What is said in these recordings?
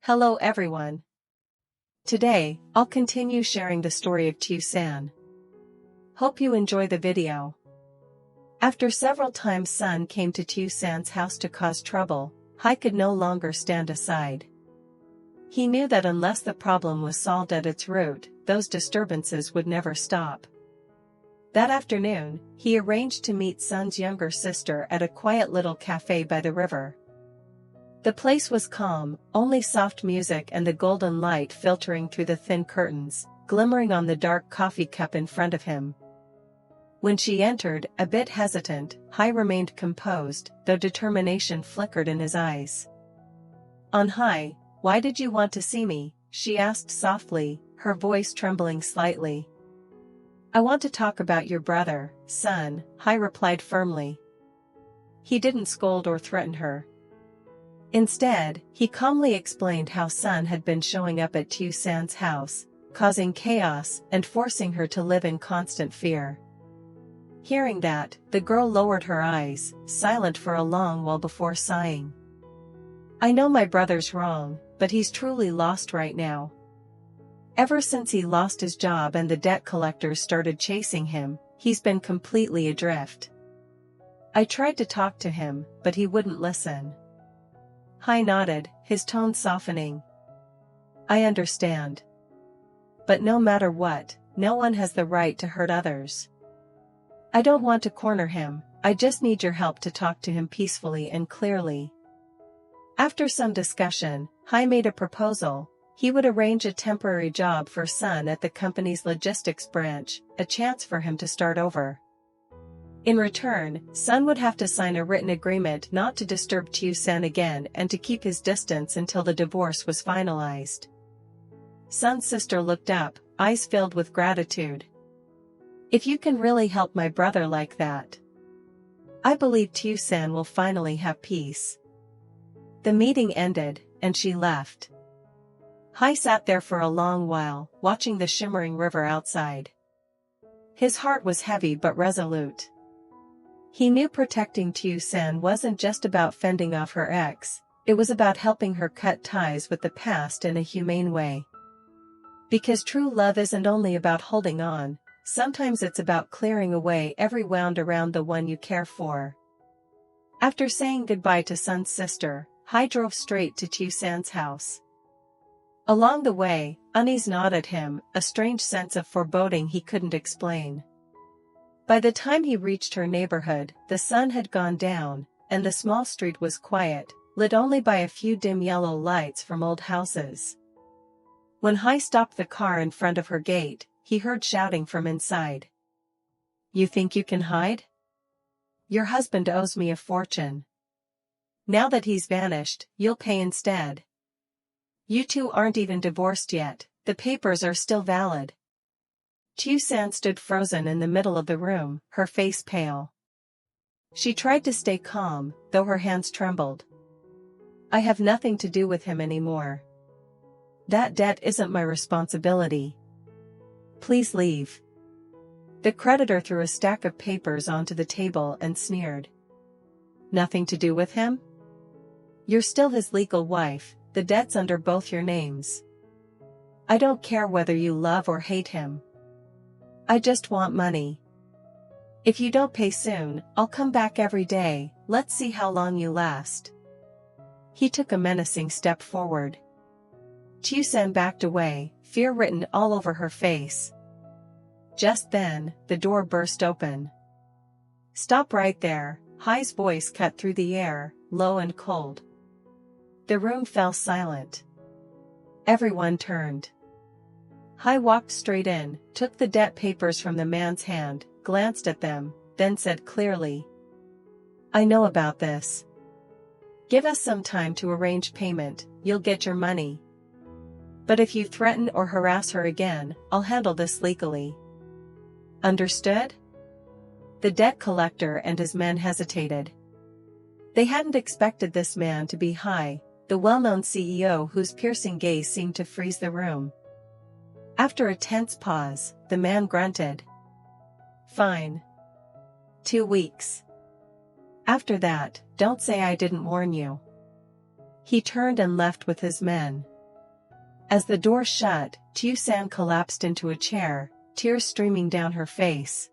Hello everyone. Today, I'll continue sharing the story of Tiểu San. Hope you enjoy the video. After several times Sun came to Tiểu San's house to cause trouble, Hai could no longer stand aside. He knew that unless the problem was solved at its root, those disturbances would never stop. That afternoon, he arranged to meet Sun's younger sister at a quiet little cafe by the river. The place was calm, only soft music and the golden light filtering through the thin curtains, glimmering on the dark coffee cup in front of him. When she entered, a bit hesitant, Hai remained composed, though determination flickered in his eyes. Hai, why did you want to see me? She asked softly, her voice trembling slightly. I want to talk about your brother, Sun, Hai replied firmly. He didn't scold or threaten her. Instead, he calmly explained how Sun had been showing up at Tiểu San's house, causing chaos and forcing her to live in constant fear. Hearing that, the girl lowered her eyes, silent for a long while before sighing. I know my brother's wrong, but he's truly lost right now. Ever since he lost his job and the debt collectors started chasing him, he's been completely adrift. I tried to talk to him, but he wouldn't listen. Hai nodded, his tone softening. I understand. But no matter what, no one has the right to hurt others. I don't want to corner him, I just need your help to talk to him peacefully and clearly. After some discussion, Hai made a proposal. He would arrange a temporary job for Sun at the company's logistics branch, a chance for him to start over. In return, Sun would have to sign a written agreement not to disturb Tiểu San again and to keep his distance until the divorce was finalized. Sun's sister looked up, eyes filled with gratitude. If you can really help my brother like that, I believe Tiểu San will finally have peace. The meeting ended, and she left. Hai sat there for a long while, watching the shimmering river outside. His heart was heavy but resolute. He knew protecting Tiểu San wasn't just about fending off her ex, it was about helping her cut ties with the past in a humane way. Because true love isn't only about holding on, sometimes it's about clearing away every wound around the one you care for. After saying goodbye to Sun's sister, Hai drove straight to Tiểu San's house. Along the way, unease gnawed at him, a strange sense of foreboding he couldn't explain. By the time he reached her neighborhood, the sun had gone down, and the small street was quiet, lit only by a few dim yellow lights from old houses. When Hai stopped the car in front of her gate, he heard shouting from inside. You think you can hide? Your husband owes me a fortune. Now that he's vanished, you'll pay instead. You two aren't even divorced yet, the papers are still valid. Tiểu San stood frozen in the middle of the room, her face pale. She tried to stay calm, though her hands trembled. I have nothing to do with him anymore. That debt isn't my responsibility. Please leave. The creditor threw a stack of papers onto the table and sneered. Nothing to do with him? You're still his legal wife, the debt's under both your names. I don't care whether you love or hate him. I just want money. If you don't pay soon, I'll come back every day, let's see how long you last. He took a menacing step forward. Tiểu San backed away, fear written all over her face. Just then, the door burst open. Stop right there, Hai's voice cut through the air, low and cold. The room fell silent. Everyone turned. Hai walked straight in, took the debt papers from the man's hand, glanced at them, then said clearly. I know about this. Give us some time to arrange payment, you'll get your money. But if you threaten or harass her again, I'll handle this legally. Understood? The debt collector and his men hesitated. They hadn't expected this man to be Hai, the well-known CEO whose piercing gaze seemed to freeze the room. After a tense pause, the man grunted. Fine. 2 weeks. After that, don't say I didn't warn you. He turned and left with his men, As the door shut, Tieu San collapsed into a chair, tears streaming down her face.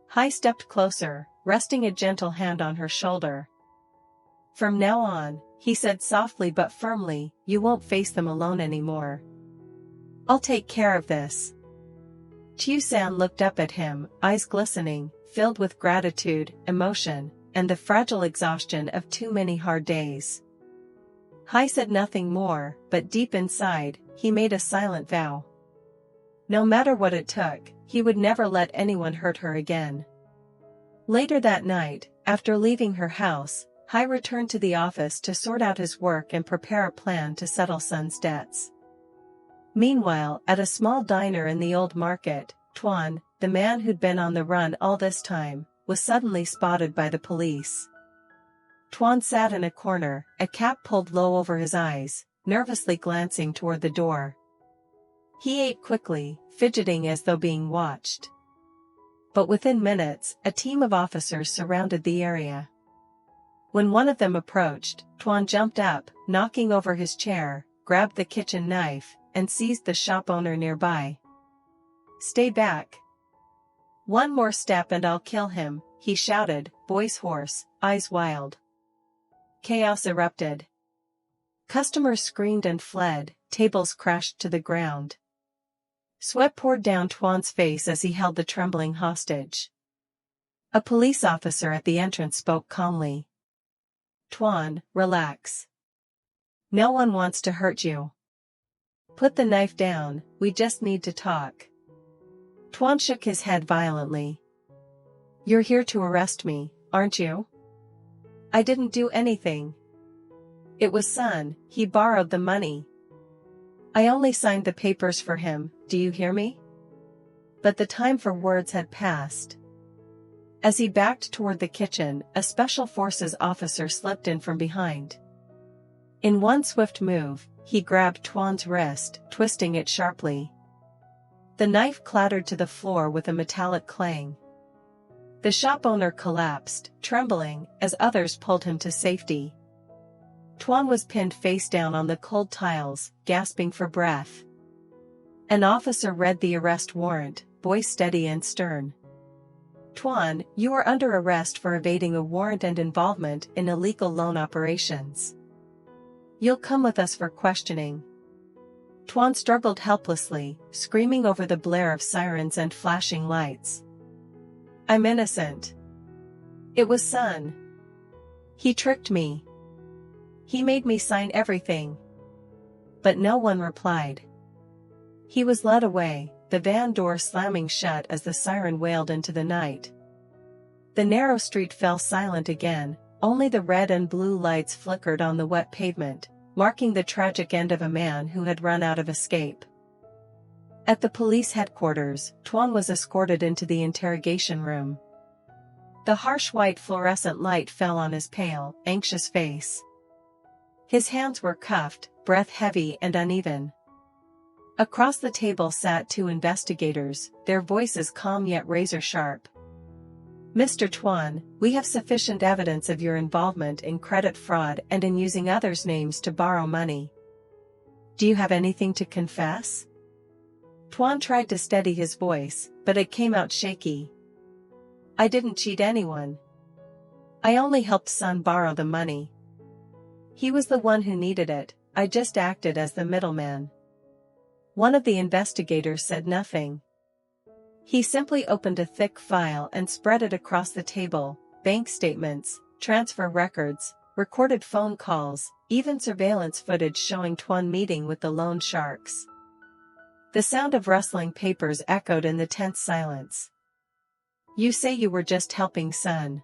Hai stepped closer, resting a gentle hand on her shoulder. "From now on," he said softly but firmly, "you won't face them alone anymore. I'll take care of this." Tieu San looked up at him, eyes glistening, filled with gratitude, emotion, and the fragile exhaustion of too many hard days. Hai said nothing more, but deep inside, he made a silent vow. No matter what it took, he would never let anyone hurt her again. Later that night, after leaving her house, Hai returned to the office to sort out his work and prepare a plan to settle Sun's debts. Meanwhile, at a small diner in the old market, Tuan, the man who'd been on the run all this time, was suddenly spotted by the police. Tuan sat in a corner, a cap pulled low over his eyes, nervously glancing toward the door. He ate quickly, fidgeting as though being watched. But within minutes, a team of officers surrounded the area. When one of them approached, Tuan jumped up, knocking over his chair, grabbed the kitchen knife, and seized the shop owner nearby. "Stay back. One more step and I'll kill him," he shouted, voice hoarse, eyes wild. Chaos erupted. Customers screamed and fled, tables crashed to the ground. Sweat poured down Tuan's face as he held the trembling hostage. A police officer at the entrance spoke calmly. "Tuan, relax. No one wants to hurt you. Put the knife down, we just need to talk." Tuan shook his head violently. "You're here to arrest me, aren't you? I didn't do anything. It was Sun, he borrowed the money. I only signed the papers for him, do you hear me?" But the time for words had passed. As he backed toward the kitchen, a special forces officer slipped in from behind. In one swift move, he grabbed Tuan's wrist, twisting it sharply. The knife clattered to the floor with a metallic clang. The shop owner collapsed, trembling, as others pulled him to safety. Tuan was pinned face down on the cold tiles, gasping for breath. An officer read the arrest warrant, voice steady and stern. "Tuan, you are under arrest for evading a warrant and involvement in illegal loan operations. You'll come with us for questioning." Tuan struggled helplessly, screaming over the blare of sirens and flashing lights. "I'm innocent. It was Sun. He tricked me. He made me sign everything." But no one replied. He was led away, the van door slamming shut as the siren wailed into the night. The narrow street fell silent again, only the red and blue lights flickered on the wet pavement, marking the tragic end of a man who had run out of escape. At the police headquarters, Tuan was escorted into the interrogation room. The harsh white fluorescent light fell on his pale, anxious face. His hands were cuffed, breath heavy and uneven. Across the table sat two investigators, their voices calm yet razor-sharp. "Mr. Tuan, we have sufficient evidence of your involvement in credit fraud and in using others' names to borrow money. Do you have anything to confess?" Tuan tried to steady his voice, but it came out shaky. "I didn't cheat anyone. I only helped Sun borrow the money. He was the one who needed it, I just acted as the middleman." One of the investigators said nothing. He simply opened a thick file and spread it across the table, bank statements, transfer records, recorded phone calls, even surveillance footage showing Tuan meeting with the loan sharks. The sound of rustling papers echoed in the tense silence. "You say you were just helping Sun.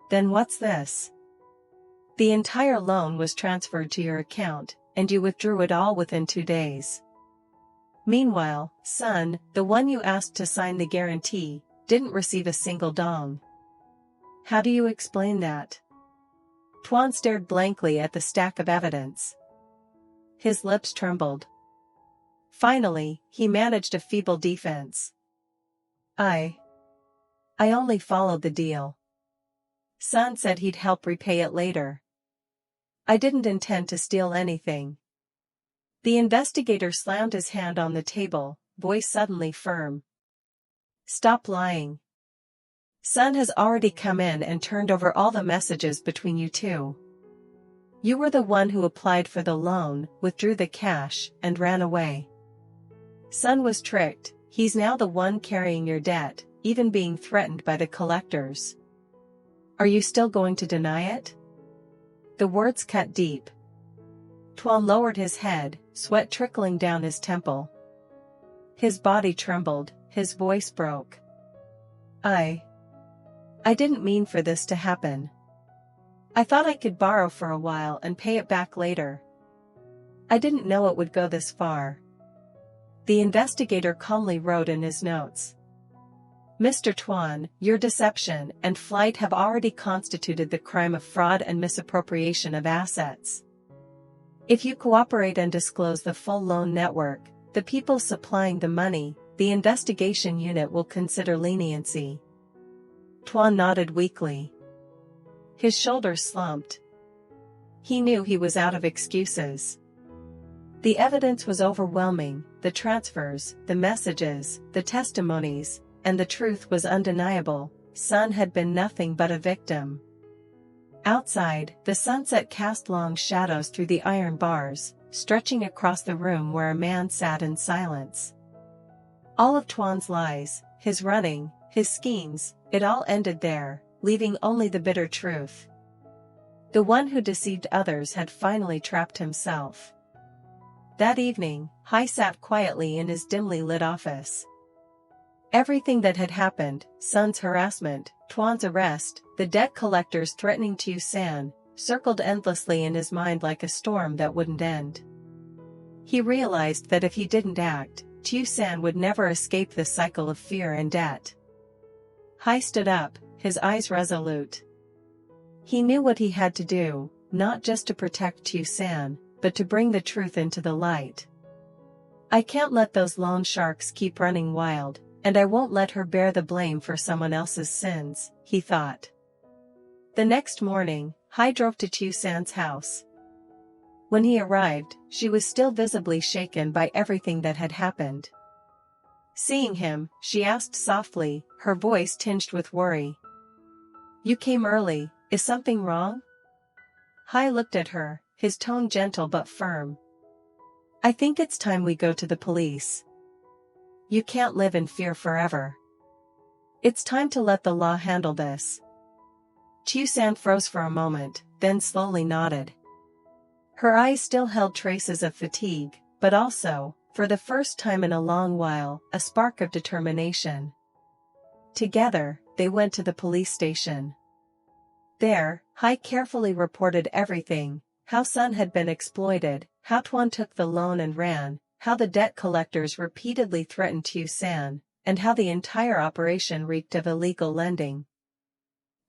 Then what's this? The entire loan was transferred to your account, and you withdrew it all within 2 days. Meanwhile, Sun, the one you asked to sign the guarantee, didn't receive a single dong. How do you explain that?" Tuan stared blankly at the stack of evidence. His lips trembled. Finally, he managed a feeble defense. I only followed the deal. Sun said he'd help repay it later. I didn't intend to steal anything." The investigator slammed his hand on the table, voice suddenly firm. Stop lying. Sun has already come in and turned over all the messages between you two. You were the one who applied for the loan, withdrew the cash, and ran away. Sun was tricked. He's now the one carrying your debt, even being threatened by the collectors. Are you still going to deny it? The words cut deep. Tuan lowered his head, sweat trickling down his temple. His body trembled, his voice broke. I didn't mean for this to happen. I thought I could borrow for a while and pay it back later. I didn't know it would go this far. The investigator calmly wrote in his notes. Mr. Tuan, your deception and flight have already constituted the crime of fraud and misappropriation of assets. If you cooperate and disclose the full loan network, the people supplying the money, the investigation unit will consider leniency. Tuan nodded weakly. His shoulders slumped. He knew he was out of excuses. The evidence was overwhelming, the transfers, the messages, the testimonies, and the truth was undeniable. Sun had been nothing but a victim. Outside, the sunset cast long shadows through the iron bars, stretching across the room where a man sat in silence. All of Tuan's lies, his running, his schemes, it all ended there, leaving only the bitter truth. The one who deceived others had finally trapped himself. That evening, Hai sat quietly in his dimly lit office. Everything that had happened, Sun's harassment, Tuan's arrest, the debt collectors threatening Tieu San, circled endlessly in his mind like a storm that wouldn't end. He realized that if he didn't act, Tieu San would never escape the cycle of fear and debt. Hai stood up, his eyes resolute. He knew what he had to do, not just to protect Tieu San, but to bring the truth into the light. I can't let those loan sharks keep running wild, and I won't let her bear the blame for someone else's sins, he thought. The next morning, Hai drove to Tieu San's house. When he arrived, she was still visibly shaken by everything that had happened. Seeing him, she asked softly, her voice tinged with worry. You came early, is something wrong? Hai looked at her, his tone gentle but firm. I think it's time we go to the police. You can't live in fear forever. It's time to let the law handle this. Tieu San froze for a moment, then slowly nodded. Her eyes still held traces of fatigue, but also, for the first time in a long while, a spark of determination. Together, they went to the police station. There, Hai carefully reported everything, how Sun had been exploited, how Tuan took the loan and ran, how the debt collectors repeatedly threatened Tieu San, and how the entire operation reeked of illegal lending.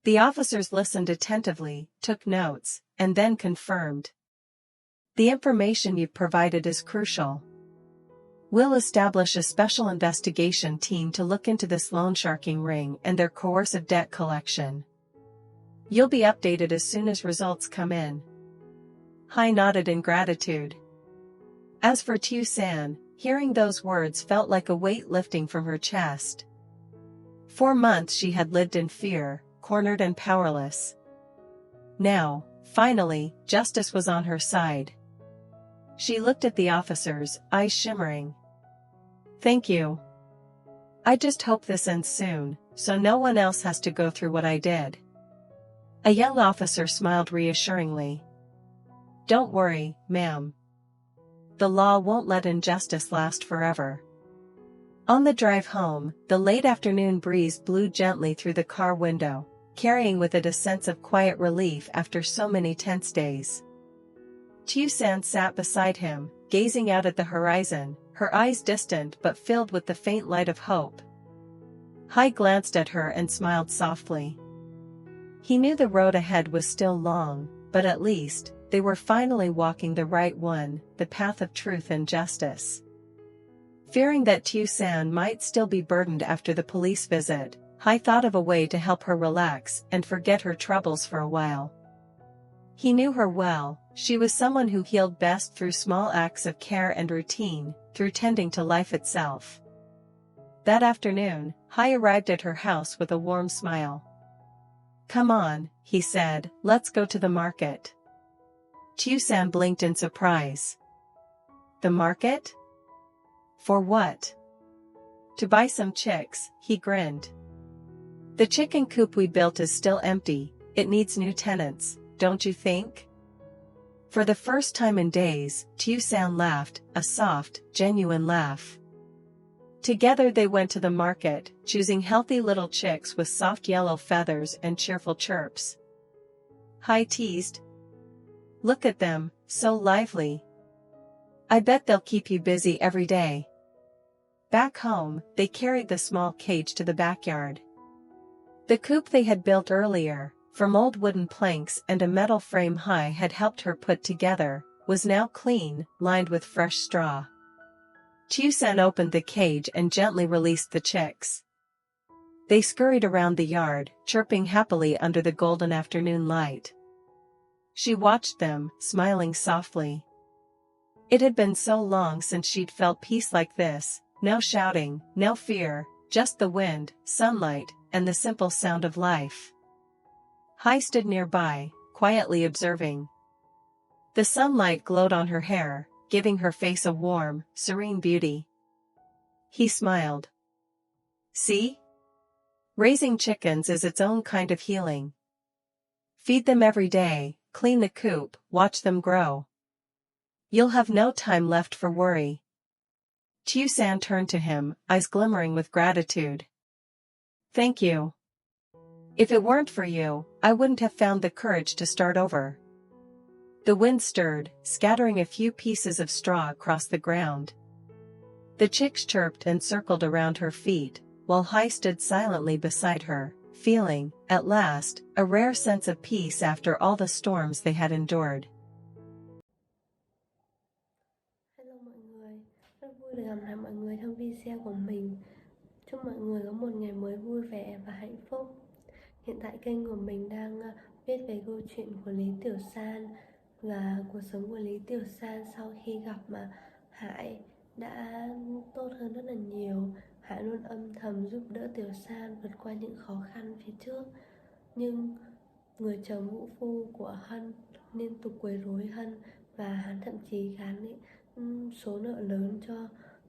The officers listened attentively, took notes, and then confirmed. The information you've provided is crucial. We'll establish a special investigation team to look into this loan sharking ring and their coercive debt collection. You'll be updated as soon as results come in. Hai nodded in gratitude. As for Tieu San, hearing those words felt like a weight lifting from her chest. 4 months she had lived in fear, cornered and powerless. Now, finally, justice was on her side. She looked at the officers, eyes shimmering. Thank you. I just hope this ends soon, so no one else has to go through what I did. A young officer smiled reassuringly. Don't worry, ma'am. The law won't let injustice last forever. On the drive home, the late afternoon breeze blew gently through the car window, carrying with it a sense of quiet relief after so many tense days. Tieu San sat beside him, gazing out at the horizon, her eyes distant but filled with the faint light of hope. Hai glanced at her and smiled softly. He knew the road ahead was still long, but at least, they were finally walking the right one, the path of truth and justice. Fearing that Tieu San might still be burdened after the police visit, Hai thought of a way to help her relax and forget her troubles for a while. He knew her well. She was someone who healed best through small acts of care and routine, through tending to life itself. That afternoon, Hai arrived at her house with a warm smile. "Come on," he said, "let's go to the market." Tieu San blinked in surprise. "The market? For what?" "To buy some chicks," he grinned. "The chicken coop we built is still empty, it needs new tenants, don't you think?" For the first time in days, Tieu San laughed, a soft, genuine laugh. Together they went to the market, choosing healthy little chicks with soft yellow feathers and cheerful chirps. Hai teased. "Look at them, so lively. I bet they'll keep you busy every day." Back home, they carried the small cage to the backyard. The coop they had built earlier, from old wooden planks and a metal frame Hai had helped her put together, was now clean, lined with fresh straw. Tieu San opened the cage and gently released the chicks. They scurried around the yard, chirping happily under the golden afternoon light. She watched them, smiling softly. It had been so long since she'd felt peace like this, no shouting, no fear, just the wind, sunlight, and the simple sound of life. Hai stood nearby, quietly observing. The sunlight glowed on her hair, giving her face a warm, serene beauty. He smiled. "See? Raising chickens is its own kind of healing. Feed them every day, clean the coop, watch them grow. You'll have no time left for worry." Tieu San turned to him, eyes glimmering with gratitude. "Thank you. If it weren't for you, I wouldn't have found the courage to start over." The wind stirred, scattering a few pieces of straw across the ground. The chicks chirped and circled around her feet, while Hai stood silently beside her, feeling, at last, a rare sense of peace after all the storms they had endured. Hello mọi người, rất vui được gặp lại mọi người trong video của mình. Chúc mọi người có một ngày mới vui vẻ và hạnh phúc. Hiện tại kênh của mình đang viết về câu chuyện của Lý Tiểu San và cuộc sống của Lý Tiểu San sau khi gặp Hải đã tốt hơn rất là nhiều. Hải luôn âm thầm giúp đỡ Tiểu San vượt qua những khó khăn phía trước, nhưng người chồng vũ phu của Hân liên tục quấy rối Hân và hắn thậm chí gán số nợ lớn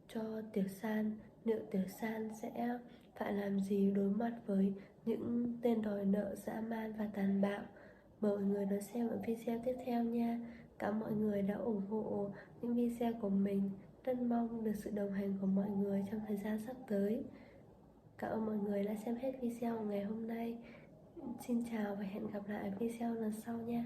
cho Tiểu San. Liệu Tiểu San sẽ phải làm gì đối mặt với những tên đòi nợ dã man và tàn bạo? Mời mọi người đón xem ở video tiếp theo nha. Cảm ơn mọi người đã ủng hộ những video của mình. Rất mong được sự đồng hành của mọi người trong thời gian sắp tới. Cảm ơn mọi người đã xem hết video ngày hôm nay. Xin chào và hẹn gặp lại ở video lần sau nha.